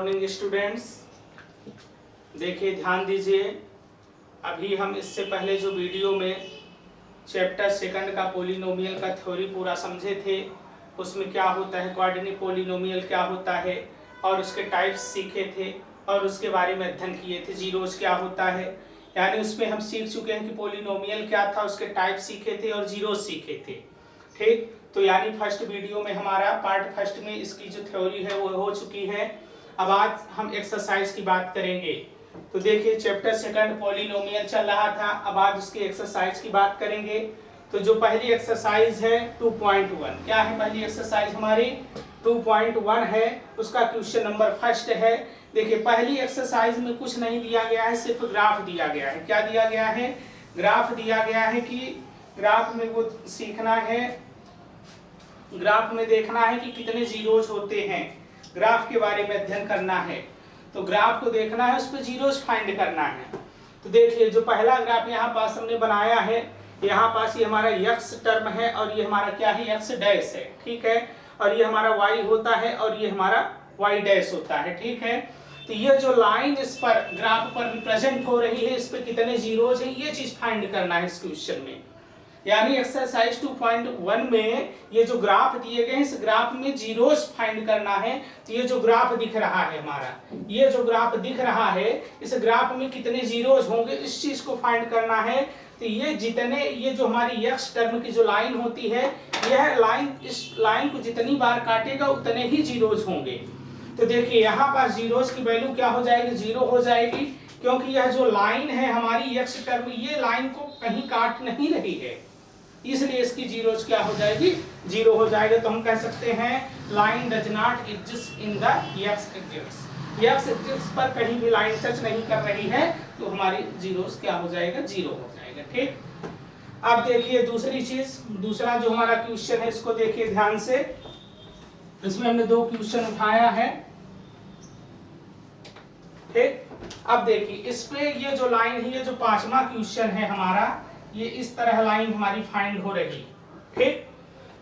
Morning students, देखिए ध्यान दीजिए। अभी हम इससे पहले जो वीडियो में चैप्टर सेकंड का पोलिनोमियल का थ्योरी पूरा समझे थे, उसमें क्या होता है क्वाड्रेटिक पोलिनोमियल क्या होता है और उसके टाइप्स सीखे थे और उसके बारे में अध्ययन किए थे। जीरोज क्या होता है, यानी उसमें हम सीख चुके हैं कि पोलिनोमियल क्या था, उसके टाइप सीखे थे और जीरोज सीखे थे। ठीक, तो यानी फर्स्ट वीडियो में हमारा पार्ट फर्स्ट में इसकी जो थ्योरी है वो हो चुकी है। अब आज हम एक्सरसाइज की बात करेंगे। तो देखिए चैप्टर सेकंड पॉलिनोमियल चल रहा था, अब आज उसकी एक्सरसाइज की बात करेंगे। तो जो पहली एक्सरसाइज है 2.1, क्या है पहली एक्सरसाइज हमारी 2.1 है, उसका क्वेश्चन नंबर फर्स्ट है। देखिए पहली एक्सरसाइज में कुछ नहीं दिया गया है, सिर्फ ग्राफ दिया गया है। क्या दिया गया है? ग्राफ दिया गया है कि ग्राफ में वो सीखना है, ग्राफ में देखना है कि कितने जीरोज होते हैं, ग्राफ के बारे में अध्ययन करना है। तो ग्राफ को देखना है, उस पर जीरोज फाइंड करना है। तो देखिए जो पहला ग्राफ यहाँ पास हमने बनाया है, यहाँ पास ये हमारा x टर्म है और ये हमारा क्या है x डैश है, ठीक है, और ये हमारा y होता है और ये हमारा y डैश होता है, ठीक है। तो ये जो लाइन इस पर ग्राफ पर रिप्रेजेंट हो रही है, इस पे कितने जीरोज हैं, ये चीज फाइंड करना है इस क्वेश्चन में। यानी एक्सरसाइज 2.1 में ये जो ग्राफ दिए गए हैं, इस ग्राफ में जीरोज फाइंड करना है। तो ये जो ग्राफ दिख रहा है हमारा, ये जो ग्राफ दिख रहा है, इस ग्राफ में कितने जीरोज होंगे, इस चीज को फाइंड करना है। तो ये जितने, ये जो हमारी x टर्म की जो लाइन होती है, यह लाइन इस लाइन को जितनी बार काटेगा उतने ही जीरोज होंगे। तो देखिए यहाँ पास जीरोज की वैल्यू क्या हो जाएगी, 0 हो जाएगी, क्योंकि यह जो लाइन है हमारी x टर्म, ये लाइन को कहीं काट नहीं रही है, इसलिए इसकी जीरोज क्या हो जाएगी, 0 हो जाएगा। तो हम कह सकते हैं line does not exist in the x axis पर कहीं भी लाइन टच नहीं कर रही है, तो हमारी जीरोज क्या हो जाएगा, 0 हो जाएगा। ठीक, अब देखिए दूसरी चीज, दूसरा जो हमारा क्वेश्चन है इसको देखिए ध्यान से। इसमें हमने 2 क्वेश्चन उठाया है, ठीक। अब देखिए इस पे ये जो लाइन है, ये जो 5वां क्वेश्चन है हमारा, ये इस तरह लाइन हमारी फाइंड हो रही, ठीक।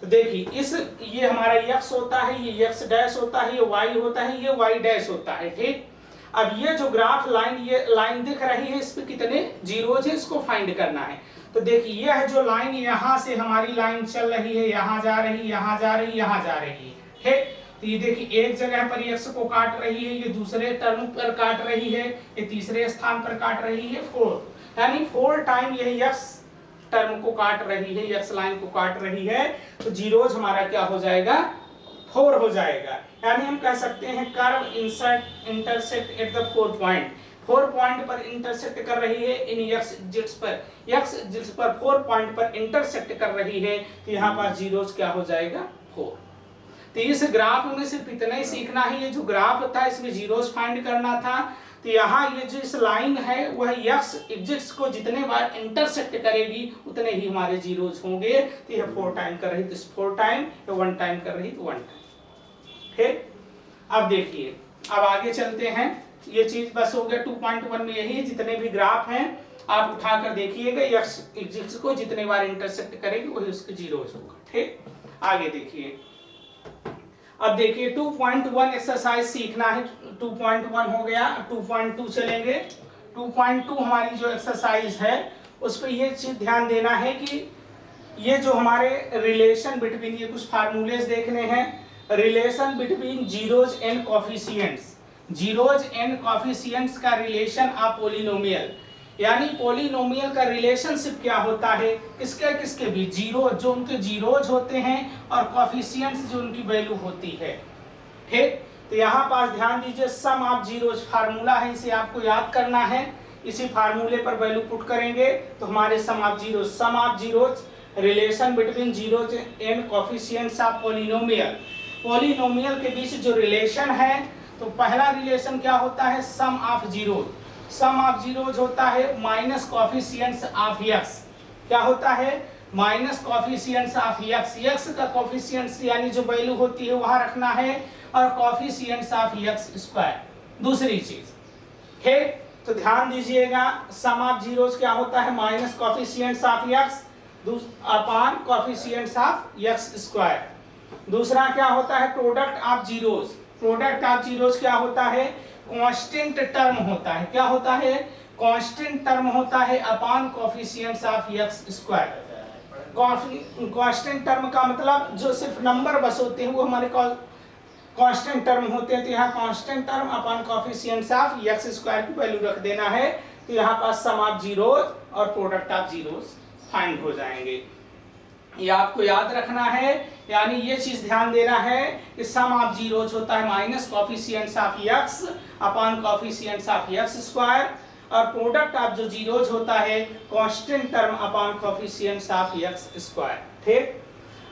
तो देखिए इस, ये हमारा x होता है, ये x डैश होता है, ये y होता है, ये y डैश होता है, ठीक। अब ये जो ग्राफ लाइन, ये लाइन दिख रही है, इस पे कितने जीरोज है, इसको फाइंड करना है। तो देखिए ये है जो लाइन, यहाँ से हमारी लाइन चल रही है, यहाँ जा रही, यहाँ जा रही, यहाँ जा रही है, ठीक। तो ये देखिए एक जगह पर x को काट रही है, ये दूसरे टर्म पर काट रही है, ये तीसरे स्थान पर काट रही है 4, यानी 4 टाइम यही x टर्म को काट रही है, x लाइन को काट रही है। तो जीरोज हमारा क्या हो जाएगा, 4 हो जाएगा। यानी हम कह सकते हैं curve intersect at the 4 point, 4 point पर इंटरसेक्ट कर रही है इन x एक्सिस पर, x एक्सिस पर 4 पॉइंट पर इंटरसेक्ट कर रही है। तो यहाँ पर जीरोज क्या हो जाएगा, 4। तो इस ग्राफ में सिर्फ इतना ही सीखना है, ये जो ग्राफ था इसमें जीरोज फाइंड करना था। तो यहाँ ये जो इस लाइन है वह x एक्सिस को जितने बार इंटरसेक्ट करेगी उतने ही हमारे जीरोज होंगे। तो यह 4 टाइम कर रही, तो 4 टाइम, या 1 टाइम कर रही तो 1 टाइम, ठीक। अब देखिए अब आगे चलते हैं, ये चीज बस हो गया 2.1 में यही, जितने भी ग्राफ हैं आप उठाकर देखिएगा, x एक्सिस को जितने बार इंटरसेक्ट करेगी वही उसके जीरोज होगा, ठीक। आगे देखिए, अब देखिए 2.1 एक्सरसाइज सीखना है, 2.1 हो गया, 2.2 चलेंगे। 2.2 हमारी जो एक्सरसाइज है उस पर ये चीज ध्यान देना है कि ये जो हमारे रिलेशन बिटवीन, ये कुछ फार्मूलेस देखने हैं, relation between zeros and coefficients, zeros and coefficients का रिलेशन ऑफ पोलिनोमियल, यानी पोलिनोमियल का रिलेशनशिप क्या होता है, किसके किसके बीच, जीरो जो उनके जीरोज होते हैं और कोफिशिएंट्स जो उनकी वैल्यू होती है, ठीक। तो यहाँ पास ध्यान दीजिए, सम ऑफ जीरोज फार्मूला है, इसे आपको याद करना है। इसी फार्मूले पर वैल्यू पुट करेंगे तो हमारे sum of zeros relation between zeros and coefficients of polynomial, polynomial के बीच जो रिलेशन है, तो पहला रिलेशन क्या होता है, sum of zeros, sum of zeros होता है माइनस कोफिशिएंट्स ऑफ x, क्या होता है, minus coefficients of x, x का कोफिशिएंट्स यानी जो वैल्यू होती है वहां रखना है, और कोफिशिएंट्स ऑफ x स्क्वायर दूसरी चीज, ठीक। तो ध्यान दीजिएगा, सम ऑफ जीरोज क्या होता है, minus coefficients of x upon coefficients of x square. दूसरा क्या होता है, product of zeros, product of zeros क्या होता है, कांस्टेंट टर्म होता है। क्या होता है, कांस्टेंट टर्म होता है upon coefficients of x square. Constant term का मतलब जो सिर्फ नंबर बस होते हैं वो हमारे कांस्टेंट टर्म होते हैं। तो यहाँ constant term upon coefficients of x square की वैल्यू रख देना है। तो यहाँ पास सम ऑफ जीरोज और प्रोडक्ट ऑफ जीरोज फाइंड हो जाएंगे। ये आपको याद रखना है, यानी ये चीज ध्यान देना है कि सम ऑफ जीरोज होता है minus coefficients of x upon coefficients of x square, और प्रोडक्ट ऑफ जो जीरोज होता है constant term upon coefficients of x square. ठीक,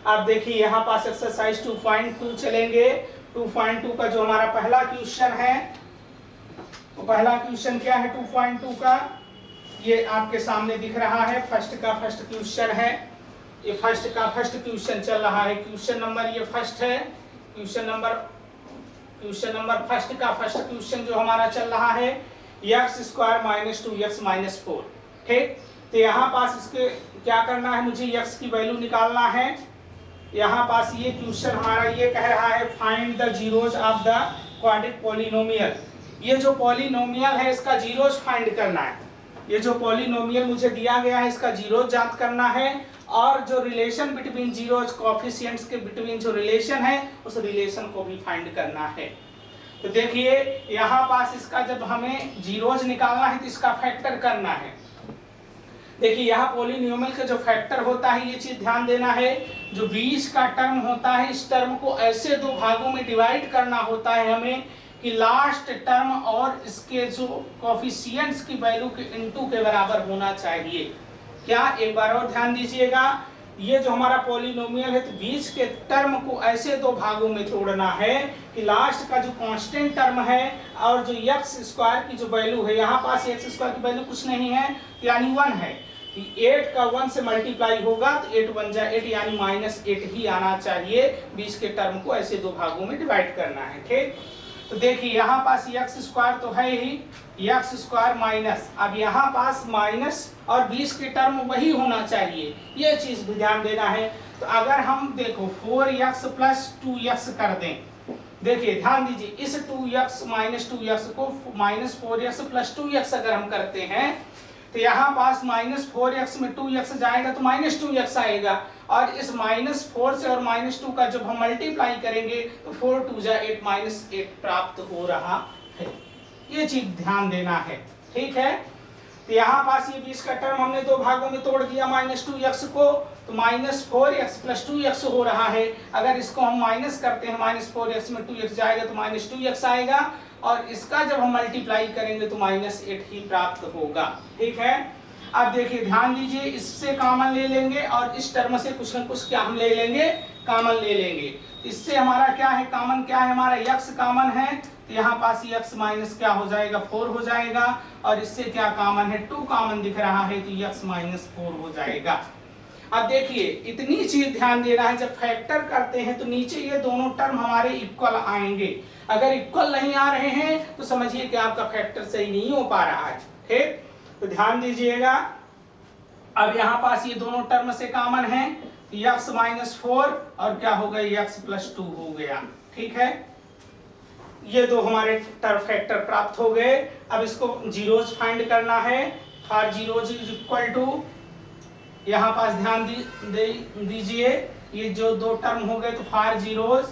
अब देखिए यहाँ पास एक्सरसाइज 2.2 चलेंगे। 2.2 का जो हमारा पहला क्वेश्चन है, वो पहला क्वेश्चन क्या है 2.2 का, ये आपके सामने दिख रहा है। फर्स्ट का फर्स्ट क्वेश्चन है, ये फर्स्ट का फर्स्ट क्वेश्चन चल रहा है। क्वेश्चन नंबर ये फर्स्ट है, क्वेश्चन नंबर फर्स्ट का फर्स्ट क्वेश्चन जो हमारा चल रहा है x square minus 2x minus 4। ठीक, तो यहाँ पास इसके क्या करना है, मुझे x की वैल्यू निकालना है। यहाँ पास ये क्वेश्चन हमारा ये कह रहा है find the zeros of the quadratic polynomial. ये जो पॉलिनोमियल है इसका जीरोज फाइंड करना है। ये जो पॉलिनोमियल मुझे दिया गया है इसका जीरोज ज्ञात करना है, और जो रिलेशन बिटवीन जीरोज कोफिशिएंट्स के बिटवीन जो रिलेशन है उस रिलेशन को भी फाइंड करना है। तो देखिए यहाँ पास इसका जब हमें जीरोज निकालना है तो इसका फैक्टर करना है। देखिए यहाँ पॉलिनोमियल का जो फैक्टर होता है, ये चीज ध्यान देना है, जो 20 का टर्म होता है इस टर्म को ऐसे दो भागों में डिवाइड करना होता है हमें कि लास्ट टर्म और इसके जो कोफिशिएंट्स की वैल्यू के इनटू के बराबर होना चाहिए। क्या, एक बार और ध्यान दीजिएगा, ये जो हमारा पॉलिनोमियल है तो 20 के टर्म को ऐसे दो भागों में तोड़ना है कि लास्ट का जो कांस्टेंट टर्म है और जो एक्स स्क्वायर की जो वैल्यू है, यहाँ पास एक्स स्क्वायर की वैल्यू कुछ नहीं है यानी 1 है, 8 का 1 से मल्टीप्लाई होगा तो 8 बन जाए 8 यानी -8 ही आना चाहिए। 20 के टर्म को ऐसे दो भागों में डिवाइड करना है। ठीक, तो देखिए यहाँ पास एक्स स्क्वायर तो है ही, एक्स स्क्वायर माइनस, अब यहाँ पास माइनस और 20 के टर्म वही होना चाहिए, ये चीज भी ध्यान देना है। तो अगर हम देखो 4x प्लस 2x कर दें, देखिए ध्यान दीजिए, इस 2x माइनस 2x को माइनस 4x प्लस 2x अगर हम करते हैं तो यहाँ पास -4x में 2x जाएगा तो -2x आएगा, और इस -4 से और -2 का जब हम मल्टीप्लाई करेंगे तो 4 2 जा 8 -8 प्राप्त हो रहा है। ये चीज ध्यान देना है। ठीक है, तो यहाँ पास ये 20 का टर्म हमने दो भागों में तोड़ दिया -2x को, तो -4x प्लस 2x हो रहा है। अगर इसको हम माइनस करते हैं, -4x में 2x जाएगा तो -2x आएगा, और इसका जब हम मल्टीप्लाई करेंगे तो -8 ही प्राप्त होगा। ठीक है, अब देखिए ध्यान दीजिए, इससे कॉमन ले लेंगे और इस टर्म से कुछ न कुछ क्या हम ले लेंगे, कॉमन ले लेंगे। इससे हमारा क्या है, कॉमन क्या है, हमारा x कॉमन है, तो यहाँ पास x माइनस क्या हो जाएगा 4 हो जाएगा, और इससे क्या कॉमन है 2 कॉमन दिख रहा है तो x माइनस 4 हो जाएगा। अब देखिए इतनी चीज ध्यान देना है, जब फैक्टर करते हैं तो नीचे ये दोनों टर्म हमारे इक्वल आएंगे। अगर इक्वल नहीं आ रहे हैं तो समझिए कि आपका फैक्टर सही नहीं हो पा रहा है। ठीक, तो ध्यान दीजिएगा, अब यहाँ पास ये दोनों टर्म से कॉमन है, x माइनस 4 और क्या हो गया x प्लस 2 हो गया। ठीक है, ये दो हमारे टर्म फैक्टर प्राप्त हो गए। अब इसको जीरोज फाइंड करना है। For zeros is equal to, यहाँ पास ध्यान दीजिए, ये जो दो टर्म हो गए तो for zeros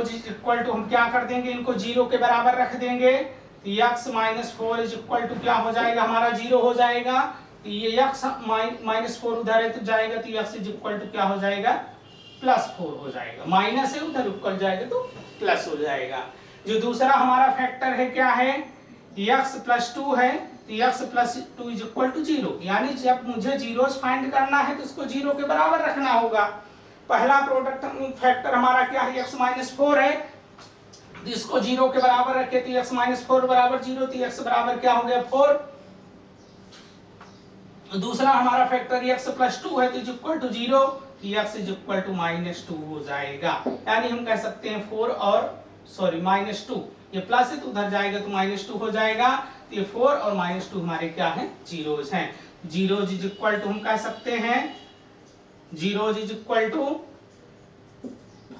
is equal to हम क्या कर देंगे, इनको 0 के बराबर रख देंगे, तो x minus 4 is equal to क्या हो जाएगा, हमारा 0 हो जाएगा। तो ये x माइनस 4 उधर है तो जाएगा, तो x इज इक्वल टू क्या हो जाएगा, +4 हो जाएगा। माइनस है उधर इक्वल जाएगा तो प्लस हो जाएगा। जो दूसरा हमारा फैक्टर है क्या है, x प्लस 2 है, तो x plus 2 is equal to 0, यानी जब मुझे जीरोस फाइंड करना है तो उसको 0 के बराबर रखना होगा। पहला प्रोडक्ट फैक्टर हमारा क्या है, x माइनस 4 है, तो इसको 0 के बराबर रखे तो x माइनस 4 बराबर 0, तो x बराबर क्या हो गया 4। दूसरा हमारा फैक्टर x प्लस 2 है तो is equal to 0, x is equal to -2 हो जाएगा। यानी हम कह सकते हैं 4 और -2, ये प्लस है तो उधर जाएगा तो -2 हो जाएगा। तो ये 4 और -2 हमारे क्या है, जीरोज हैं। जीरोज इज इक्वल टू हम कह सकते हैं, जीरोज इज इक्वल टू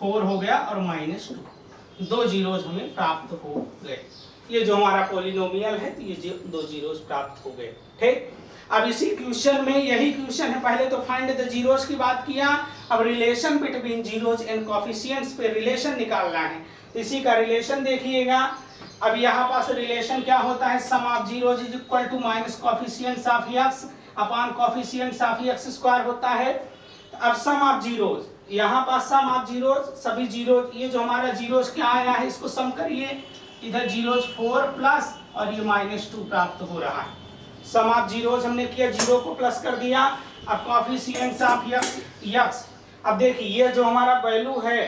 4 हो गया और -2, 2 जीरोज हमें प्राप्त हो गए। ये जो हमारा पॉलिनोमियल है तो ये 2 जीरोज प्राप्त हो गए। ठीक, अब इसी क्वेश्चन में यही क्वेश्चन है, पहले तो फाइंड द जीरोज की बात किया, अब relation between zeros and coefficients पे रिलेशन निकालना है। इसी का रिलेशन देखिएगा। अब यहाँ पास रिलेशन क्या होता है, sum of zeros is equal to minus coefficients of x upon coefficients of x square होता है। अब सम ऑफ जीरोज, यहाँ पास सम ऑफ जीरोज, सभी जीरोज, ये जो हमारा जीरोज क्या आया है इसको सम करिए, इधर जीरोज 4 प्लस और ये -2 प्राप्त हो रहा है। सम ऑफ जीरोज हमने किया, जीरो को प्लस कर दिया। अब कोएफिशिएंट्स ऑफ x, अब देखिए ये जो हमारा वैल्यू है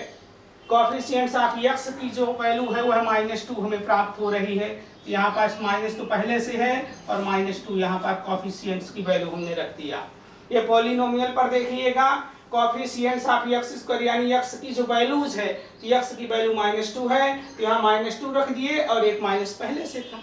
कोएफिशिएंट्स ऑफ x की जो वैल्यू है वो है -2 हमें प्राप्त हो रही है। यहाँ पास माइनस तो पहले से है और -2 यहाँ पर कोएफिशिएंट्स की वैल्यू हमने रख दिया। ये पॉलिनोमियल पर देखिएगा, कोएफिशिएंट्स ऑफ x स्क्वायर यानी x की जो वैल्यूज है, तो x की वैल्यू -2 है, तो यहाँ -2 रख दिए और एक माइनस पहले से था।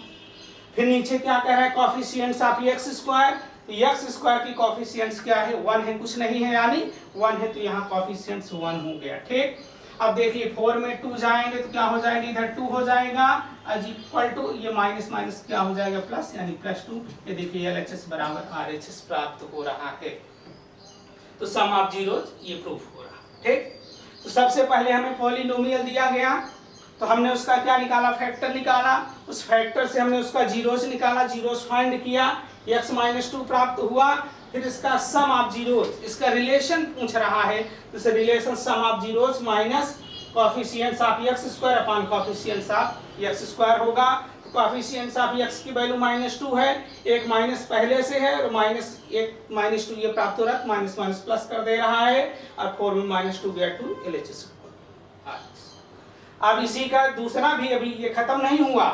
फिर नीचे क्या कह रहा है, कोएफिशिएंट्स ऑफ x स्क्वायर, तो x स्क्वायर की कोएफिशिएंट्स क्या है, 1 है, कुछ नहीं है यानी 1 है, तो यहाँ कोएफिशिएंट्स 1 हो गया। ठीक, अब देखिए 4 में 2 जाएंगे तो क्या हो जाएगा, इधर 2 हो जाएगा इज इक्वल टू ये माइनस माइनस क्या हो जाएगा प्लस, यानी +2। ये देखिए LHS बराबर RHS प्राप्त हो रहा है। तो सम ऑफ जीरोज ये प्रूफ हो रहा है। ठीक, तो सबसे पहले हमें पॉलिनोमियल दिया गया तो हमने उसका क्या निकाला, फैक्टर निकाला, उस फैक्टर से हमने उसका जीरोज निकाला, जीरोज फाइंड किया, x -2 प्राप्त हुआ। फिर इसका सम ऑफ जीरोज, इसका रिलेशन पूछ रहा है, तो relation sum of zeros minus coefficients of x square upon coefficients of x square होगा। कोएफिशिएंट्स ऑफ x की वैल्यू -2 है, एक माइनस पहले से है और -2 ये प्राप्त हो रहा है, माइनस माइनस प्लस कर दे रहा है और 4 में -2 गया टू LHS। अब इसी का दूसरा भी अभी ये खत्म नहीं हुआ,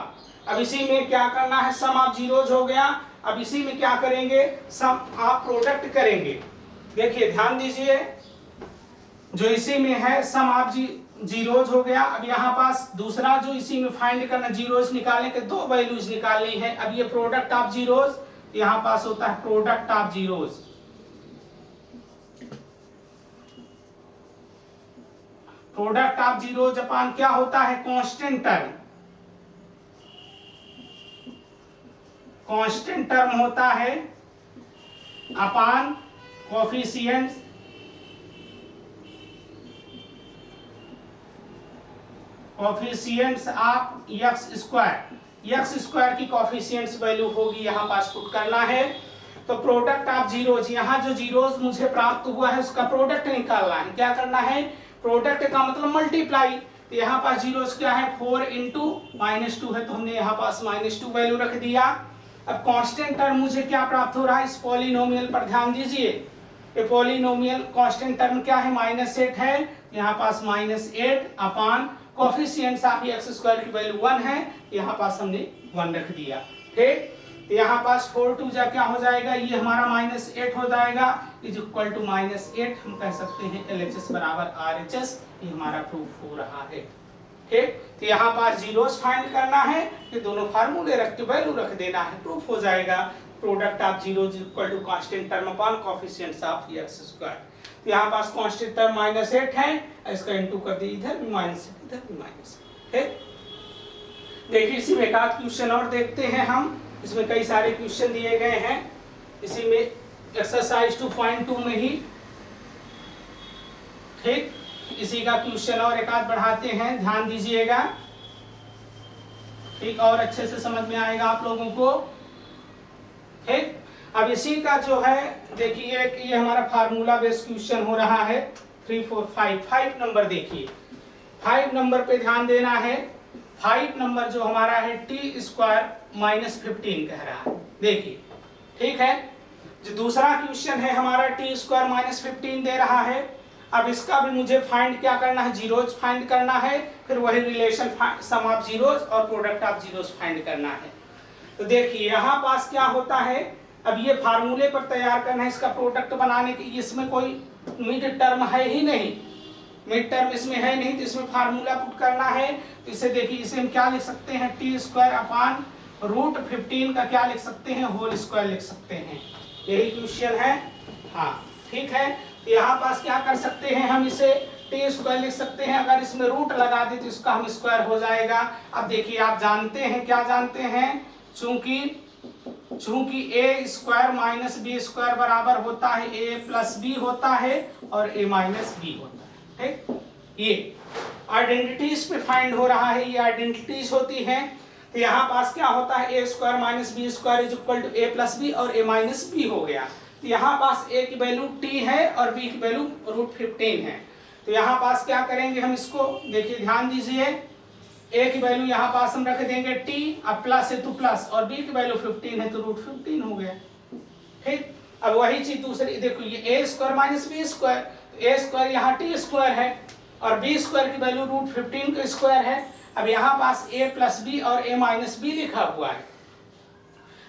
अब इसी में क्या करना है, सम ऑफ जीरोज हो गया। अब इसी में क्या करेंगे, सम ऑफ प्रोडक्ट करेंगे। देखिए ध्यान दीजिए, जो इसी में है सम ऑफ जीरोज हो गया। अब यहाँ पास दूसरा जो इसी में फाइंड करना, जीरोज निकालने के 2 वैल्यूज निकालनी है। अब ये प्रोडक्ट ऑफ जीरोज, यहाँ पास होता है product of zeros, product of zeros upon क्या होता है, कांस्टेंट टर्म, कांस्टेंट टर्म होता है upon coefficients of x square की कोएफिशिएंट्स वैल्यू होगी, यहाँ पास पुट करना है। तो प्रोडक्ट ऑफ जीरोज, यहाँ जो जीरोज मुझे प्राप्त हुआ है उसका प्रोडक्ट निकालना है। क्या करना है, प्रोडक्ट का मतलब मल्टीप्लाई, तो यहाँ पास जीरोज क्या है 4 इंटू -2 है, तो हमने यहाँ पास -2 वैल्यू रख दिया। अब कांस्टेंट टर्म मुझे क्या प्राप्त हो रहा है, इस पॉलिनोमियल पर ध्यान दीजिए, ये पॉलिनोमियल कांस्टेंट टर्म क्या है, -8 है, यहाँ पास -8 अपान कोएफिशिएंट्स ऑफ x स्क्वायर की वैल्यू 1 है, यहाँ पास हमने 1 रख दिया। ठीक, तो यहाँ पास 4 2 जा क्या हो जाएगा, ये हमारा -8 हो जाएगा, इज इक्वल टू -8 हम कह सकते हैं LHS बराबर RHS, ये हमारा प्रूफ हो रहा है। ठीक, तो यहाँ पास जीरोस फाइंड करना है, ये दोनों फार्मूले रख के वैल्यू रख देना है, प्रूफ हो जाएगा। Product of zeros equal to constant term upon coefficients of x square. तो यहाँ पास कांस्टेंट टर्म -8 है, इसका इनटू कर दिए, इधर भी माइनस इधर भी माइनस। ठीक, देखिए इसी में एक आध क्वेश्चन और देखते हैं हम, इसमें कई सारे क्वेश्चन दिए गए हैं, इसी में एक्सरसाइज 2.2 में ही। ठीक, इसी का क्वेश्चन और एक आध बढ़ाते हैं, ध्यान दीजिएगा, ठीक, और अच्छे से समझ में आएगा आप लोगों को। ठीक, अब इसी का जो है देखिए, ये हमारा फार्मूला बेस्ड क्वेश्चन हो रहा है 3 4 5 नंबर। देखिए 5 नंबर पे ध्यान देना है। 5 नंबर जो हमारा है t स्क्वायर -15 कह रहा है। देखिए ठीक है, जो दूसरा क्वेश्चन है हमारा t स्क्वायर -15 दे रहा है। अब इसका भी मुझे फाइंड क्या करना है, जीरोज फाइंड करना है, फिर वही रिलेशन सम ऑफ जीरोज और प्रोडक्ट ऑफ जीरोज फाइंड करना है। तो देखिए यहाँ पास क्या होता है, अब ये फार्मूले पर तैयार करना है, इसका प्रोडक्ट बनाने की, इसमें कोई मिड टर्म है ही नहीं, मिड टर्म इसमें है नहीं, तो इसमें फार्मूला पुट करना है। तो इसे देखिए, इसे हम क्या लिख सकते हैं, t स्क्वायर अपान √15 का क्या लिख सकते हैं, होल स्क्वायर लिख सकते हैं। यही क्वेश्चन है। हाँ ठीक है, तो यहाँ पास क्या कर सकते हैं हम, इसे टी स्क्वायर लिख सकते हैं। अगर इसमें रूट लगा दे तो इसका हम स्क्वायर हो जाएगा। अब देखिए आप जानते हैं, क्या जानते हैं, चूंकि A square minus B square बराबर होता है ए प्लस बी होता है और ए माइनस बी होता है। ठीक, ये आइडेंटिटीज पे फाइंड हो रहा है, ये आइडेंटिटीज होती हैं। तो यहाँ पास क्या होता है, A square minus B square is equal to A plus B और ए माइनस बी हो गया। तो यहाँ पास ए की वैल्यू टी है और बी की वैल्यू √15 है। तो यहाँ पास क्या करेंगे हम इसको, देखिए ध्यान दीजिए, ए की वैल्यू यहाँ पास हम रख देंगे टी, अब प्लस है तो प्लस, और बी की वैल्यू 15 है तो √15 हो गया। ठीक, अब वही चीज दूसरी देखो, ये ए स्क्वायर माइनस बी स्क्वायर, तो ए स्क्वायर यहाँ टी स्क्वायर है और बी स्क्वायर की वैल्यू √15 का स्क्वायर है। अब यहाँ पास a प्लस बी और a माइनस बी लिखा हुआ है।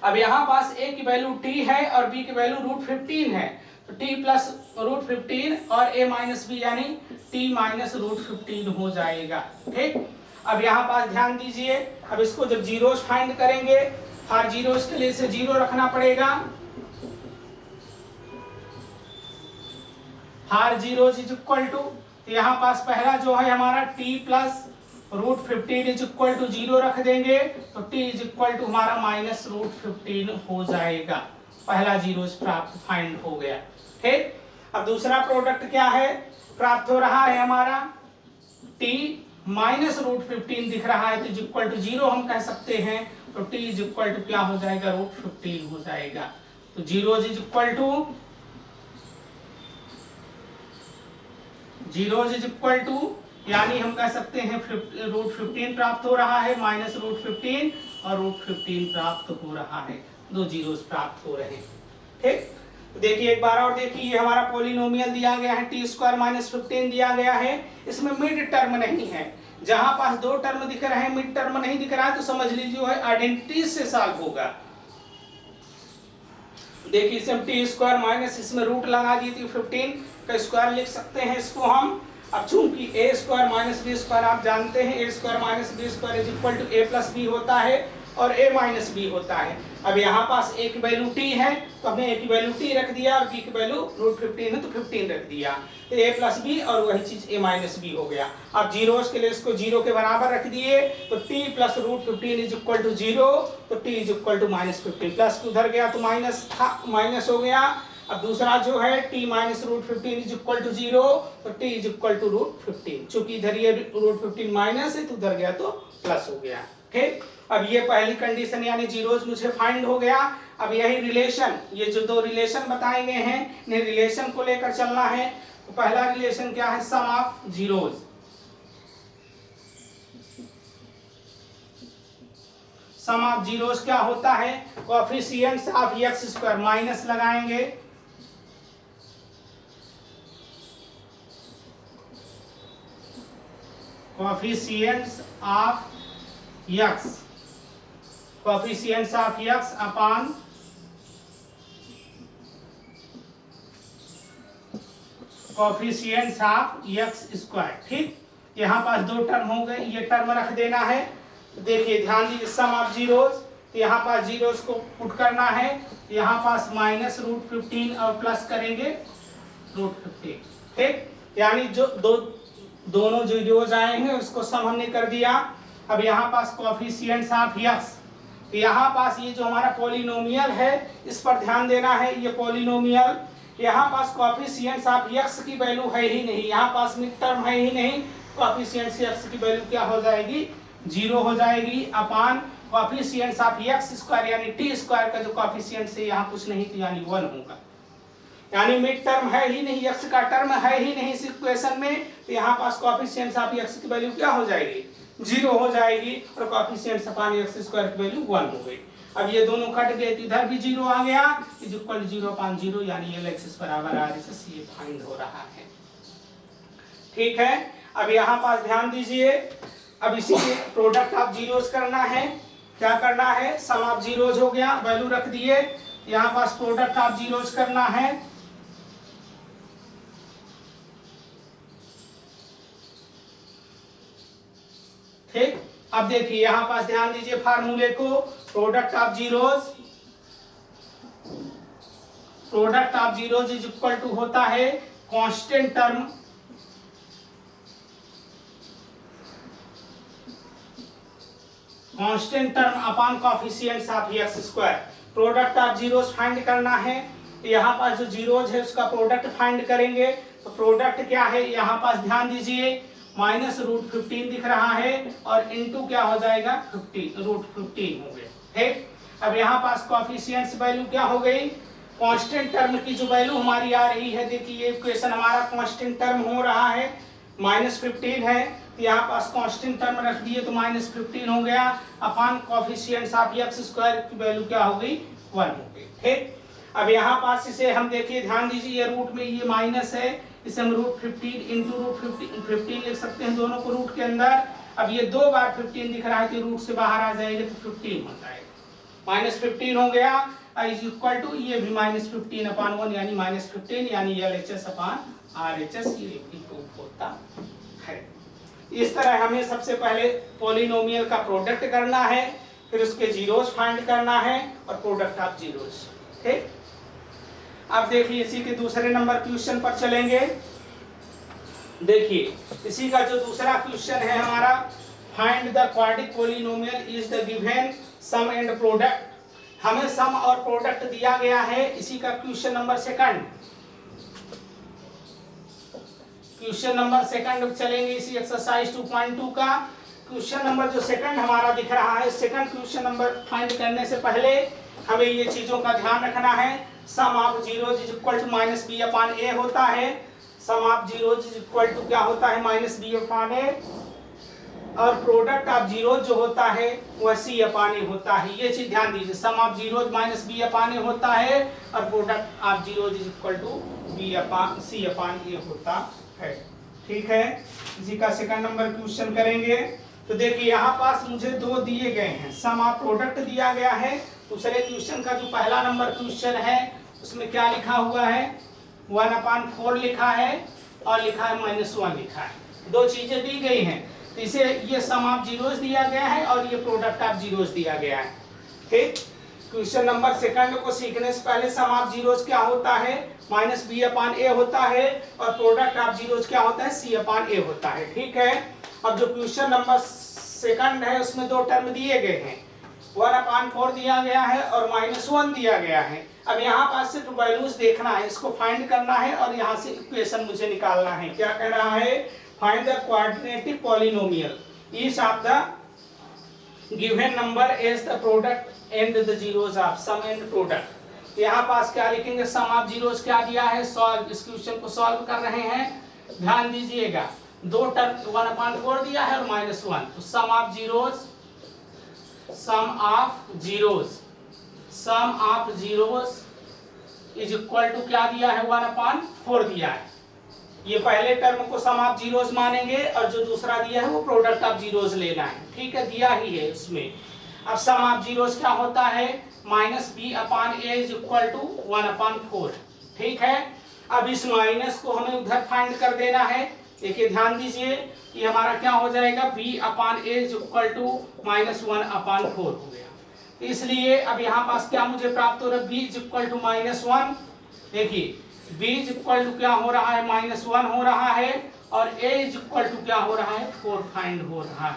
अब यहाँ पास a की वैल्यू t है और b की वैल्यू √15 है, तो t प्लस √15 और a माइनस बी यानी t माइनस √15 हो जाएगा। ठीक, अब यहाँ पास ध्यान दीजिए, अब इसको जब जीरोस फाइंड करेंगे, हर जीरोस के लिए इसे 0 रखना पड़ेगा। हर जीरोस इज इक्वल टू, तो यहाँ पास पहला जो है हमारा t plus √15 is equal to 0 रख देंगे, तो t इज इक्वल टू हमारा माइनस √15 हो जाएगा। पहला जीरो प्राप्त फाइंड हो गया। ठीक, अब दूसरा प्रोडक्ट क्या है, प्राप्त हो रहा है हमारा t माइनस √15 दिख रहा है, तो इज इक्वल टू 0 हम कह सकते हैं, तो t इज इक्वल टू क्या हो जाएगा, √15 हो जाएगा। तो 0 इज इक्वल टू यानी हम कह सकते हैं √15 प्राप्त हो रहा है, माइनस √15 और √15 प्राप्त हो रहा है, दो जीरोस प्राप्त हो रहे हैं। ठीक, तो देखिए एक बार और देखिए, ये हमारा पॉलिनोमियल दिया गया है, टी स्क्वायर माइनस 15 दिया गया है, इसमें मिड टर्म नहीं है। जहां पास दो टर्म दिख रहे हैं, मिड टर्म नहीं दिख रहा है, तो समझ लीजिए है आइडेंटिटी से सॉल्व होगा। देखिए इसे हम टी स्क्वायर माइनस इसमें रूट लगा दी थी 15 का स्क्वायर लिख सकते हैं इसको हम। अब चूंकि A square minus B square आप जानते हैं, A square minus B square is equal to A plus B होता है और a माइनस बी होता है। अब यहाँ पास a की वैल्यू t है, तो हमने a की वैल्यू t रख दिया और b की वैल्यू √15 है तो 15 रख दिया, तो a प्लस बी और वही चीज a माइनस बी हो गया। अब जीरोस के लिए इसको 0 के बराबर रख दिए, तो t plus √15 is equal to 0, तो t is equal to -15, plus उधर गया तो माइनस था, माइनस हो गया। अब दूसरा जो है t minus √15 is equal to 0, तो t इज इक्वल टू √15, चूंकि इधर ये √15 माइनस है तो उधर गया तो प्लस हो गया। ठीक, अब ये पहली कंडीशन यानी जीरोस मुझे फाइंड हो गया। अब यही रिलेशन, ये जो दो रिलेशन बताए गए हैं, इन रिलेशन को लेकर चलना है। तो पहला रिलेशन क्या है, sum of zeros. Sum of zeros क्या होता है, coefficients of x square, minus लगाएंगे, coefficients of x, coefficients of x upon coefficients of x square. ठीक, यहाँ पास दो टर्म हो गए, ये टर्म रख देना है। तो देखिए ध्यान दीजिए, सम ऑफ जीरोस, तो यहाँ पास जीरोस को पुट करना है, यहाँ पास माइनस √15 और प्लस करेंगे √15। ठीक, यानी जो दोनों जो जीरोस आएंगे उसको सम हमने कर दिया। अब यहाँ पास कोएफिशिएंट्स ऑफ x, तो यहाँ पास ये जो हमारा पॉलिनोमियल है इस पर ध्यान देना है। ये पॉलिनोमियल, यहाँ पास कोएफिशिएंट्स ऑफ x की वैल्यू है ही नहीं, यहाँ पास मिड टर्म है ही नहीं, कोएफिशिएंट्स x की वैल्यू क्या हो जाएगी, 0 हो जाएगी, upon coefficients of x square यानी t स्क्वायर का जो कोएफिशिएंट है यहाँ कुछ नहीं तो यानी 1 होगा। यानी मिड टर्म है ही नहीं, x का टर्म है ही नहीं इस इक्वेशन में, तो यहाँ पास कोएफिशिएंट्स ऑफ x की वैल्यू क्या हो जाएगी, 0 हो जाएगी, और कोएफिशिएंट्स अपॉन x स्क्वायर की वैल्यू 1 हो गई। अब ये दोनों कट गए तो इधर भी 0 आ गया, इज इक्वल टू 0/0 यानी LHS बराबर RHS, ये फाइंड हो रहा है। ठीक है, अब यहाँ पास ध्यान दीजिए, अब इसी के प्रोडक्ट ऑफ जीरोस करना है। क्या करना है, सम ऑफ जीरोस हो गया, वैल्यू रख दिए, यहाँ पास प्रोडक्ट ऑफ जीरोस करना है। ठीक, अब देखिए यहाँ पास ध्यान दीजिए फार्मूले को, product of zeros is equal to होता है constant term constant term upon coefficients of x square. Product of zeros find करना है। यहाँ पास जो जीरोज है उसका प्रोडक्ट फाइंड करेंगे। तो प्रोडक्ट क्या है, यहाँ पास ध्यान दीजिए, -√15 दिख रहा है और इनटू क्या हो जाएगा 15 √15 हो गया। ठीक, अब यहाँ पास कोएफिशिएंट्स वैल्यू क्या हो गई, कांस्टेंट टर्म की जो वैल्यू हमारी आ रही है, देखिए ये इक्वेशन हमारा कांस्टेंट टर्म हो रहा है, -15 है, तो यहाँ पास कांस्टेंट टर्म रख दिए तो -15 हो गया, upon coefficients of x square की वैल्यू क्या हो गई 1 हो गई। ठीक, अब यहाँ पास इसे हम देखिए, ध्यान दीजिए, ये रूट में ये माइनस है, इसे हम √15 × √15 लिख सकते हैं दोनों को रूट के अंदर। अब ये 2 बार 15 दिख रहा है तो रूट से बाहर आ जाएगा तो 15 हो जाएगा, -15 हो गया, इज इक्वल टू ये भी -15/1 यानी -15 यानी LHS/RHS ये प्रूफ होता है। इस तरह हमें सबसे पहले पॉलिनोमियल का प्रोडक्ट करना है, फिर उसके जीरोस फाइंड करना है और प्रोडक्ट ऑफ जीरोस। ठीक, अब देखिए इसी के दूसरे नंबर क्वेश्चन पर चलेंगे। देखिए इसी का जो दूसरा क्वेश्चन है हमारा, find the quadratic polynomial is the given sum and product. हमें सम और प्रोडक्ट दिया गया है, इसी का question number second, question number second चलेंगे इसी एक्सरसाइज 2.2 का। क्वेश्चन नंबर जो सेकंड हमारा दिख रहा है, सेकंड क्वेश्चन नंबर फाइंड करने से पहले हमें ये चीजों का ध्यान रखना है। Sum of zeros is equal to -b/a होता है, sum of zeros is equal to क्या होता है -b/a, और प्रोडक्ट ऑफ जीरोज जो होता है वह c/a होता है। ये चीज ध्यान दीजिए, सम ऑफ जीरोज -b/a होता है और product of zeros is equal to c/a होता है। ठीक है, इसी का सेकंड नंबर क्वेश्चन करेंगे। तो देखिए यहाँ पास मुझे 2 दिए गए हैं, सम ऑफ प्रोडक्ट दिया गया है। दूसरे क्वेश्चन का जो पहला नंबर क्वेश्चन है उसमें क्या लिखा हुआ है, 1/4 लिखा है और लिखा है -1 लिखा है, 2 चीजें दी गई हैं। तो इसे ये सम ऑफ जीरोस दिया गया है और ये प्रोडक्ट ऑफ जीरोस दिया गया है। ठीक, क्वेश्चन नंबर सेकंड को सीखने से पहले सम ऑफ जीरोस क्या होता है, -b/a होता है और प्रोडक्ट ऑफ जीरोस क्या होता है, c/a होता है। ठीक है, अब जो क्वेश्चन नंबर सेकंड है उसमें 2 टर्म दिए गए हैं, 1/4 दिया गया है और -1 दिया गया है। अब यहाँ पास सिर्फ वैल्यूज देखना है, इसको फाइंड करना है और यहाँ से इक्वेशन मुझे निकालना है। क्या कह रहा है, find the quadratic polynomial each of the given number is the product and the zeros of sum and product. यहाँ पास क्या लिखेंगे, सम ऑफ जीरोस क्या दिया है, सॉल्व, इस क्वेश्चन को सॉल्व कर रहे हैं, ध्यान दीजिएगा, 2 टर्म 1/4 दिया है और -1, तो sum of zeros, sum of zeros is equal to क्या दिया है, 1/4 दिया है। ये पहले टर्म को सम ऑफ जीरोस मानेंगे और जो दूसरा दिया है वो प्रोडक्ट ऑफ जीरोस लेना है। ठीक है, दिया ही है उसमें। अब सम ऑफ जीरोस क्या होता है, -b/a इज इक्वल टू 1/4। ठीक है, अब इस माइनस को हमें उधर फाइंड कर देना है। देखिए ध्यान दीजिए, ये हमारा क्या हो जाएगा, b/a इज इक्वल टू -1/4 हो गया। इसलिए अब यहाँ पास क्या मुझे प्राप्त हो रहा है, b इज इक्वल टू -1। देखिए b इज इक्वल टू क्या हो रहा है, -1 हो रहा है और a इज इक्वल टू क्या हो रहा है, 4 फाइंड हो रहा है।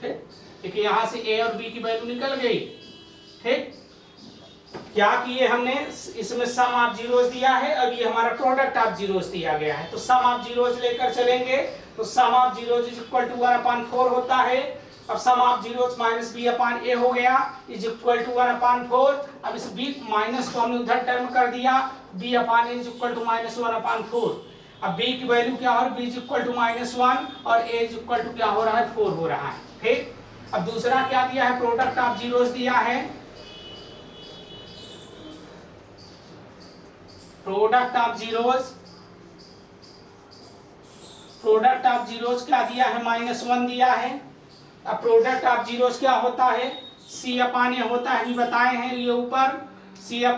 ठीक, देखिए यहाँ से a और b की वैल्यू निकल गई। ठीक, क्या किए हमने, इसमें सम ऑफ जीरोस दिया है, अब ये हमारा प्रोडक्ट ऑफ जीरोस दिया गया है, तो सम ऑफ जीरोस लेकर चलेंगे। तो sum of zeros is equal to 1/4 होता है। अब सम ऑफ जीरोस -b/a हो गया इज इक्वल टू 1/4। अब इस b माइनस को हमने उधर टर्म कर दिया, b/a इज इक्वल टू -1/4। अब b की वैल्यू क्या हो रही है, b इज इक्वल टू -1 और a इज इक्वल टू क्या हो रहा है, 4 हो रहा है। ठीक, अब दूसरा क्या दिया है, प्रोडक्ट ऑफ जीरोस दिया है, प्रोडक्ट ऑफ जीरोस क्या दिया है, -1 दिया है। अब प्रोडक्ट ऑफ जीरोस क्या होता है, c/a होता है, बताए हैं ये ऊपर, c/a।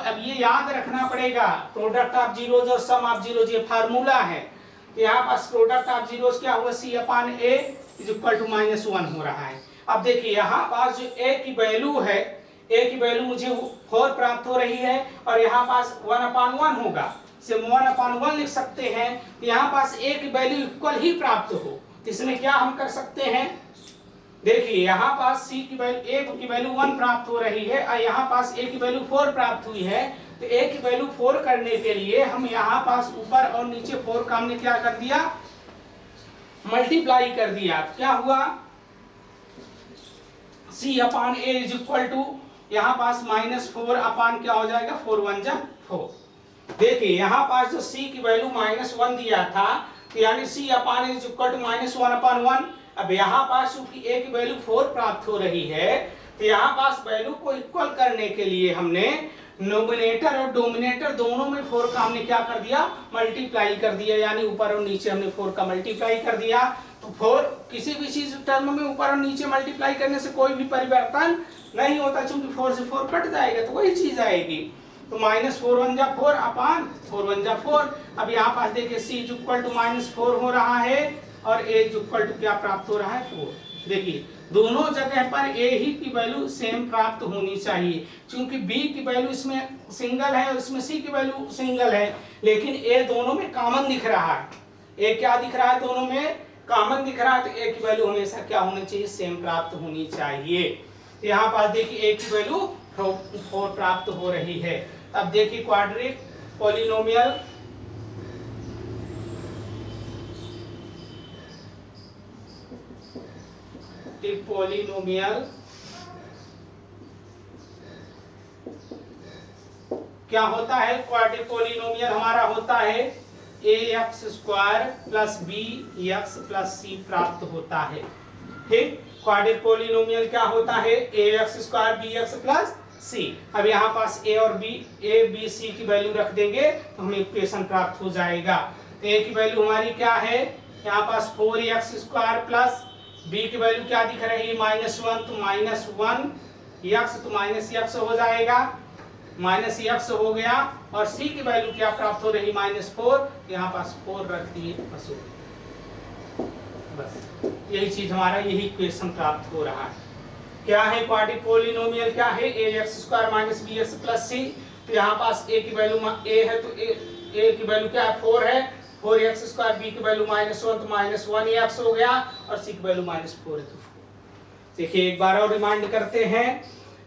अब ये याद रखना पड़ेगा, प्रोडक्ट ऑफ जीरोस और सम ऑफ जीरोस ये फार्मूला है। यहाँ पास प्रोडक्ट ऑफ जीरोस क्या हुआ, c/a इज इक्वल टू -1 हो रहा है। अब देखिए यहाँ पास जो a की वैल्यू है, a की वैल्यू मुझे 4 प्राप्त हो रही है और यहाँ पास 1/1 होगा, इसे 1/1 लिख सकते हैं। यहाँ पास a की वैल्यू इक्वल ही प्राप्त हो, इसमें क्या हम कर सकते हैं, देखिए यहाँ पास c की वैल्यू a की वैल्यू 1 प्राप्त हो रही है और यहाँ पास a की वैल्यू 4 प्राप्त हुई है। तो a की वैल्यू 4 करने के लिए हम यहाँ पास ऊपर और नीचे 4 का हमने क्या कर दिया, मल्टीप्लाई कर दिया। क्या हुआ, c upon a is equal to यहाँ पास -4 अपान क्या हो जाएगा 4 1 जा 4। देखिए यहाँ पास जो c की वैल्यू -1 दिया था, तो यानी c upon is equal to -1 upon 1। अब यहाँ पास चूंकि a की वैल्यू 4 प्राप्त हो रही है, तो यहाँ पास वैल्यू को इक्वल करने के लिए हमने नोमिनेटर और डोमिनेटर दोनों में 4 का हमने क्या कर दिया, मल्टीप्लाई कर दिया। यानी ऊपर और नीचे हमने 4 का मल्टीप्लाई कर दिया। तो 4 किसी भी चीज टर्म में ऊपर और नीचे मल्टीप्लाई करने से कोई भी परिवर्तन नहीं होता, क्योंकि 4 से 4 कट जाएगा तो वही चीज आएगी। तो -4 1 जा 4 अपान 4 1 जा 4। अब यहाँ पास देखिए c इज इक्वल टू -4 हो रहा है और a इज इक्वल टू क्या प्राप्त हो रहा है 4। देखिए दोनों जगह पर a ही की वैल्यू सेम प्राप्त होनी चाहिए, क्योंकि b की वैल्यू इसमें सिंगल है और इसमें c की वैल्यू सिंगल है, लेकिन a दोनों में कॉमन दिख रहा है। a क्या दिख रहा है, दोनों में कॉमन दिख रहा है, तो a की वैल्यू हमेशा क्या होनी चाहिए, सेम प्राप्त होनी चाहिए। तो यहाँ पास देखिए a की वैल्यू 4 प्राप्त हो रही है। अब देखिए क्वाड्रिक पॉलिनोमियल, पॉलिनोमियल क्या होता है, क्वाड्रिक पॉलिनोमियल हमारा होता है ax square plus bx plus c प्राप्त होता है। ठीक, क्वाड्रिक पॉलिनोमियल क्या होता है, ax square bx plus c। अब यहाँ पास a और b, a b c की वैल्यू रख देंगे तो हमें इक्वेशन प्राप्त हो जाएगा। तो a की वैल्यू हमारी क्या है, यहाँ पास 4x स्क्वायर प्लस b की वैल्यू क्या दिख रही है, -1, तो -1 x तो -x हो जाएगा, -x हो गया। और c की वैल्यू क्या प्राप्त हो रही, -4, यहाँ पास 4 रख दिए, बस यही चीज हमारा, यही इक्वेशन प्राप्त हो रहा है। क्या है क्वाड्रिक पॉलिनोमियल, क्या है ax square minus bx plus c। तो यहाँ पास a की वैल्यू a है, तो a की वैल्यू क्या है 4 है, 4x स्क्वायर, b की वैल्यू -1 तो -1x हो गया और c की वैल्यू -4 है। तो देखिए एक बार और रिमाइंड करते हैं,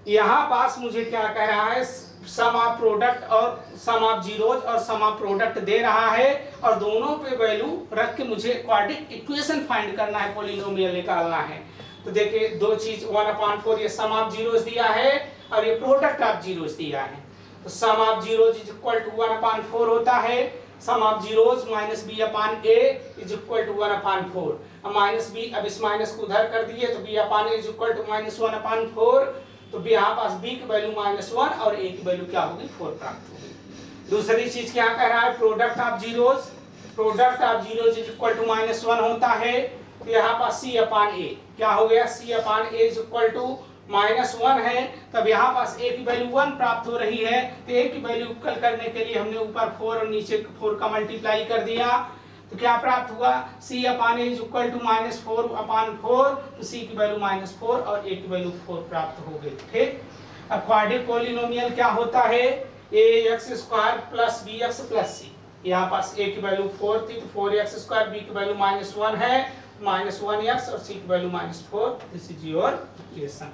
यहाँ पास मुझे क्या कह रहा है, सम ऑफ प्रोडक्ट और सम ऑफ जीरोज और सम ऑफ प्रोडक्ट दे रहा है और दोनों पे वैल्यू रख के मुझे क्वाड्रिक इक्वेशन फाइंड करना है, पॉलिनोमियल निकालना है। तो देखिए दो चीज 1/4 ये सम ऑफ जीरोज दिया है और ये प्रोडक्ट ऑफ जीरोज दिया है। तो sum of zeros is equal to 1/4 होता है, sum of zeros minus b upon a is equal to 1/4। अब माइनस b, अब इस माइनस को उधर कर दिए तो b upon a is equal to -1/4। तो b यहाँ पास b की वैल्यू -1 और a की वैल्यू क्या होगी 4 प्राप्त होगी। दूसरी चीज क्या कह रहा है, product of zeros, product of zeros is equal to -1 होता है। तो यहाँ पास c अपान a क्या हो गया, c upon a is equal to -1 है। तब यहाँ पास a की वैल्यू 1 प्राप्त हो रही है, तो a की वैल्यू इक्वल करने के लिए हमने ऊपर 4 और नीचे 4 का मल्टीप्लाई कर दिया। तो क्या प्राप्त हुआ, c upon a is equal to -4/4, तो c की वैल्यू -4 और a की वैल्यू 4 प्राप्त हो गई। ठीक, अब क्वाड्रिक पॉलिनोमियल क्या होता है, ax square plus bx plus c। यहाँ पास a की वैल्यू 4 थी, तो 4x स्क्वायर, b की वैल्यू -1 है, -1x और c की value -4। This is your equation.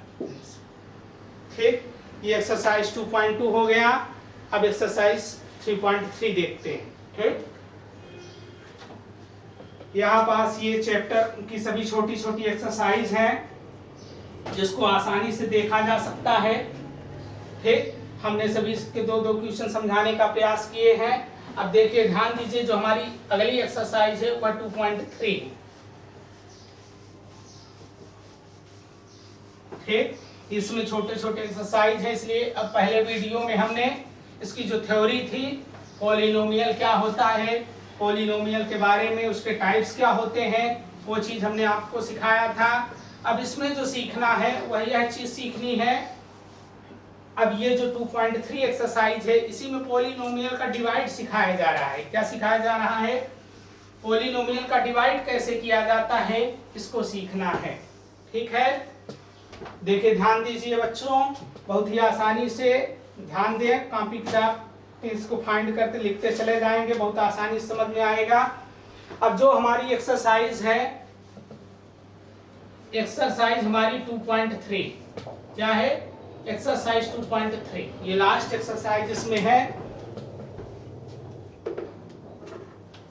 ठीक, ये एक्सरसाइज 2.2 हो गया। अब एक्सरसाइज 3.3 देखते हैं। ठीक, यहाँ पास ये चैप्टर की सभी छोटी छोटी एक्सरसाइज हैं जिसको आसानी से देखा जा सकता है। ठीक, हमने सभी इसके दो क्वेश्चन समझाने का प्रयास किए हैं। अब देखिए ध्यान दीजिए, जो हमारी अगली एक्सरसाइज है वह 2.3। ठीक, इसमें छोटे छोटे एक्सरसाइज है, इसलिए अब पहले वीडियो में हमने इसकी जो थ्योरी थी, पॉलिनोमियल क्या होता है, पॉलिनोमियल के बारे में, उसके टाइप्स क्या होते हैं, वो चीज हमने आपको सिखाया था। अब इसमें जो सीखना है वह यह चीज सीखनी है। अब ये जो 2.3 एक्सरसाइज है, इसी में पॉलिनोमियल का डिवाइड सिखाया जा रहा है। क्या सिखाया जा रहा है, पॉलिनोमियल का डिवाइड कैसे किया जाता है, इसको सीखना है। ठीक है, देखिए ध्यान दीजिए बच्चों, बहुत ही आसानी से ध्यान दें, कॉपी किताब इसको फाइंड करते लिखते चले जाएंगे, बहुत आसानी से समझ में आएगा। अब जो हमारी एक्सरसाइज है एक्सरसाइज हमारी 2.3 क्या है? एक्सरसाइज 2.3 ये लास्ट एक्सरसाइज इसमें है।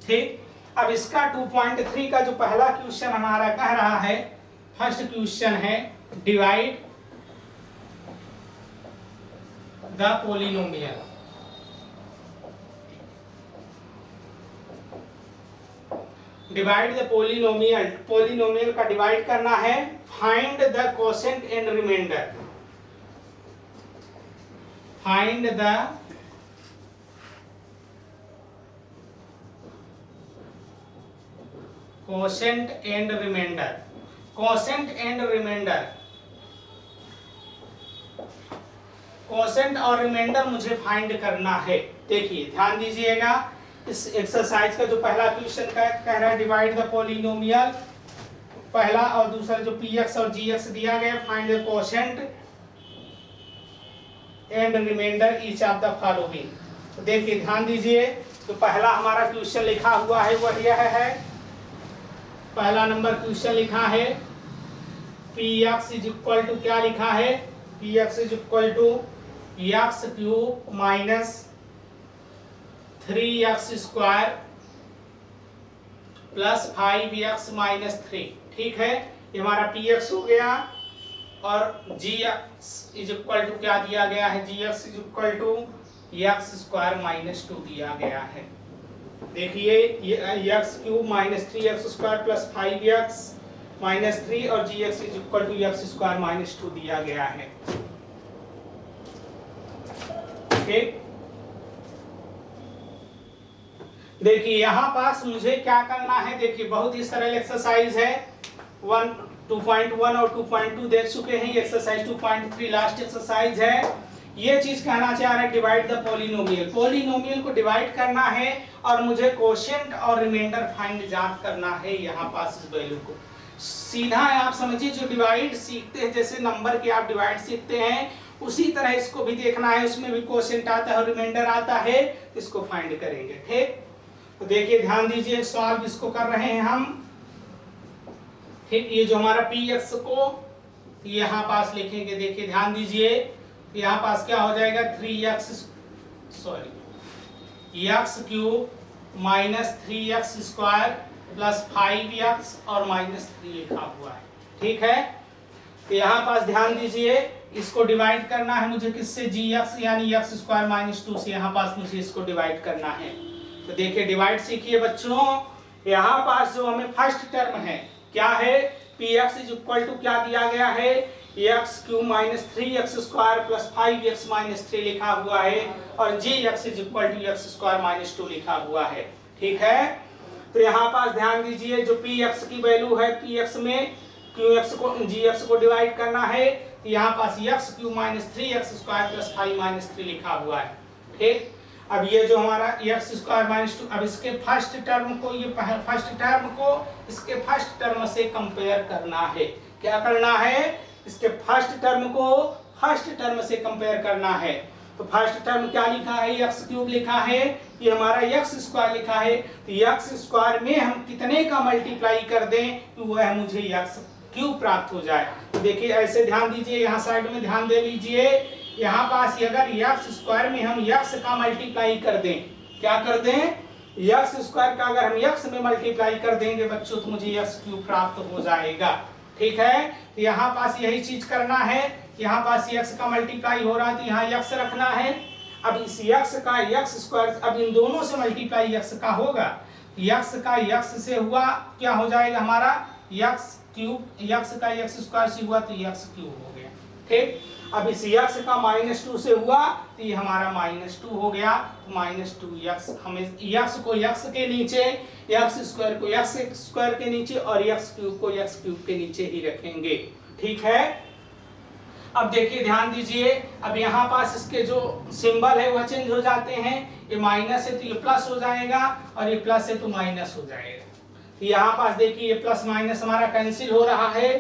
ठीक, अब इसका 2.3 का जो पहला क्वेश्चन हमारा कह रहा है, फर्स्ट क्वेश्चन है divide the polynomial. Divide the polynomial, polynomial का डिवाइड करना है। Find the quotient and remainder, find the quotient and remainder, quotient and remainder, quotient और रिमाइंडर मुझे फाइंड करना है। देखिए ध्यान दीजिएगा, इस एक्सरसाइज का जो पहला क्वेश्चन कह रहा है डिवाइड द पोलिनोमियल, पहला और दूसरा जो px और gx दिया गया, find the quotient and remainder each of the following. तो देखिए ध्यान दीजिए, तो पहला हमारा क्वेश्चन लिखा हुआ है वह यह है, पहला नंबर क्वेश्चन लिखा है px इज इक्वल टू, क्या लिखा है? px is equal to x cube minus 3x square plus 5x minus 3। ठीक है, ये हमारा px हो गया, और gx इज इक्वल टू क्या दिया गया है? gx is equal to x square minus 2 दिया गया है। देखिए ये x cube minus 3x square plus 5x minus 3 और gx is equal to x square minus 2 दिया गया है। ठीक, देखिए यहाँ पास मुझे क्या करना है। देखिए बहुत ही सरल एक्सरसाइज है, 2.1 और 2.2 देख चुके हैं, एक्सरसाइज 2.3 लास्ट एक्सरसाइज है। ये चीज कहना चाह रहा है डिवाइड द पोलिनोमियल, पोलिनोमियल को डिवाइड करना है और मुझे कोशेंट और रिमाइंडर फाइंड जांच करना है यहाँ पास इस वैल्यू को। सीधा आप समझिए, जो डिवाइड सीखते हैं, जैसे नंबर के आप डिवाइड सीखते हैं, उसी तरह इसको भी देखना है, उसमें भी कोशेंट आता है और रिमाइंडर आता है, इसको फाइंड करेंगे। ठीक, तो देखिए ध्यान दीजिए, सॉल्व इसको कर रहे हैं हम। ठीक, ये जो हमारा px को यहाँ पास लिखेंगे, देखिए ध्यान दीजिए, यहाँ पास क्या हो जाएगा? 3x x cube minus 3x square plus 5x और माइनस 3 लिखा हुआ है। ठीक है, तो यहाँ पास ध्यान दीजिए, इसको डिवाइड करना है मुझे किससे? gx यानी x स्क्वायर माइनस 2 से यहाँ पास मुझे इसको डिवाइड करना है। तो देखिए डिवाइड सीखिए बच्चों, यहाँ पास जो हमें फर्स्ट टर्म है क्या है? px इज इक्वल टू क्या दिया गया है? x cube minus 3x square plus 5x minus 3 लिखा हुआ है, और gx is equal to x square minus 2 लिखा हुआ है। ठीक है, तो यहाँ पास ध्यान दीजिए, जो px की वैल्यू है, px में qx को gx को डिवाइड करना है, तो यहाँ पास x cube minus 3x square plus 5 minus 3 लिखा हुआ है। ठीक, अब ये जो हमारा x स्क्वायर माइनस 2, अब इसके फर्स्ट टर्म को, ये फर्स्ट टर्म को इसके फर्स्ट टर्म से कंपेयर करना है। क्या करना है? इसके फर्स्ट टर्म को फर्स्ट टर्म से कंपेयर करना है। तो फर्स्ट टर्म क्या लिखा है? x क्यूब लिखा है, ये हमारा x स्क्वायर लिखा है, तो x स्क्वायर में हम कितने का मल्टीप्लाई कर दें कि वह मुझे x क्यूब प्राप्त हो जाए। तो देखिए ऐसे ध्यान दीजिए, यहाँ साइड में ध्यान दे लीजिए, यहाँ पास अगर x स्क्वायर में हम x का मल्टीप्लाई कर दें, क्या कर दें? x स्क्वायर का अगर हम x में मल्टीप्लाई कर देंगे बच्चों, तो मुझे x क्यूब प्राप्त हो जाएगा। ठीक है, तो यहाँ पास यही चीज करना है, यहाँ पास x का मल्टीप्लाई हो रहा है, तो यहाँ x रखना है। अब इस x का x स्क्वायर, अब इन दोनों से मल्टीप्लाई x का होगा, x का x से हुआ, क्या हो जाएगा हमारा? x क्यूब, x का x स्क्वायर से हुआ तो x क्यूब हो गया। ठीक, अब इस x का माइनस 2 से हुआ तो ये हमारा माइनस 2 हो गया, तो माइनस 2x, हमें x को x के नीचे, x स्क्वायर को x स्क्वायर के नीचे और x क्यूब को x क्यूब के नीचे ही रखेंगे। ठीक है, अब देखिए ध्यान दीजिए, अब यहाँ पास इसके जो सिंबल है वह चेंज हो जाते हैं, ये माइनस है तो ये प्लस हो जाएगा, और ये प्लस है तो माइनस हो जाएगा। तो यहाँ पास देखिए ये प्लस माइनस हमारा कैंसिल हो रहा है।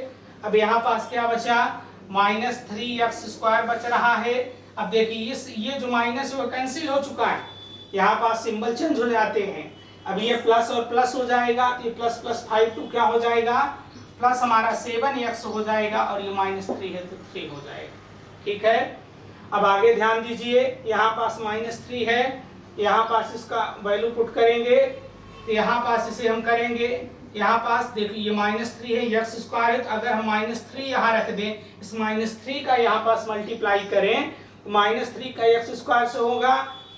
अब यहाँ पास क्या बचा? माइनस 3x स्क्वायर बच रहा है। अब देखिए इस ये जो माइनस है वो कैंसिल हो चुका है, यहाँ पास सिंबल चेंज हो जाते हैं। अब ये प्लस और प्लस हो जाएगा, तो ये प्लस प्लस 5 2 क्या हो जाएगा? प्लस हमारा 7x हो जाएगा और ये -3 है तो 3 हो जाएगा। ठीक है, अब आगे ध्यान दीजिए, यहाँ पास -3 है, यहाँ पास इसका वैल्यू पुट करेंगे तो यहाँ पास इसे हम करेंगे, यहाँ पास देखिए ये -3 है, x स्क्वायर है, तो अगर हम -3 यहाँ रख दें, इस -3 का यहाँ पास मल्टीप्लाई करें तो -3 का x स्क्वायर से होगा,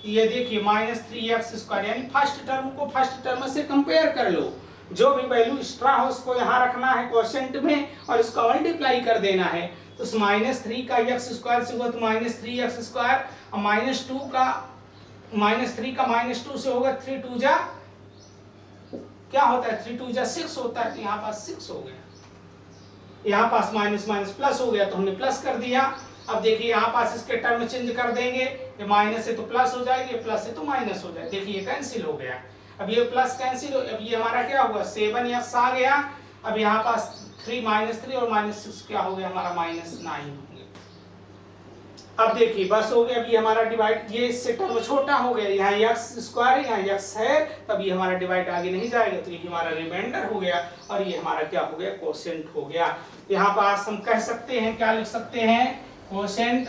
ये देखिए -3x स्क्वायर, यानी फर्स्ट टर्म को फर्स्ट टर्म से कंपेयर कर लो, जो भी वैल्यू एक्स्ट्रा हो उसको यहाँ रखना है क्वोशिएंट में और इसका मल्टीप्लाई कर देना है। तो इस -3 का x स्क्वायर से होगा तो -3x स्क्वायर, और -2 का -3 का -2 से होगा 3 2 जा क्या होता है, 3 2 जा 6 होता है, तो यहाँ पास 6 हो गया, यहाँ पास माइनस माइनस प्लस हो गया तो हमने प्लस कर दिया। अब देखिए यहाँ पास इसके टर्म चेंज कर देंगे, ये माइनस है तो प्लस हो जाएगी, ये प्लस है तो माइनस हो जाएगी, देखिए ये कैंसिल हो गया। अब ये प्लस कैंसिल हो, अब ये हमारा क्या हुआ 7x आ गया, अब यहाँ पास 3 -3 और -6 क्या हो गया हमारा -9 हो गया। अब देखिए बस हो गया, अभी हमारा डिवाइड, ये इससे टर्म छोटा हो गया, यहाँ x स्क्वायर है, यहाँ x है, तब ये हमारा डिवाइड आगे नहीं जाएगा, तो ये हमारा रिमाइंडर हो गया और ये हमारा क्या हो गया क्वोशिएंट हो गया। यहाँ पास हम कह सकते हैं, क्या लिख सकते हैं, क्वोशिएंट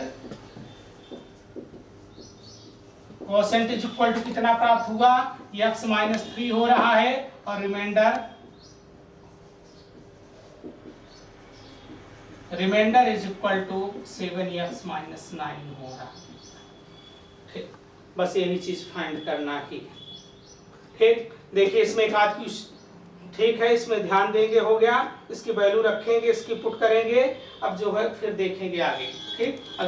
इज इक्वल टू कितना प्राप्त हुआ, x -3 हो रहा है और reminder is equal to 7x -9 हो रहा है। ठीक, बस यही चीज फाइंड करना ही। ठीक, देखिए इसमें एक आध की, ठीक है, इसमें ध्यान देंगे, हो गया, इसकी वैल्यू रखेंगे, इसकी पुट करेंगे, अब जो है फिर देखेंगे आगे। ठीक, अगले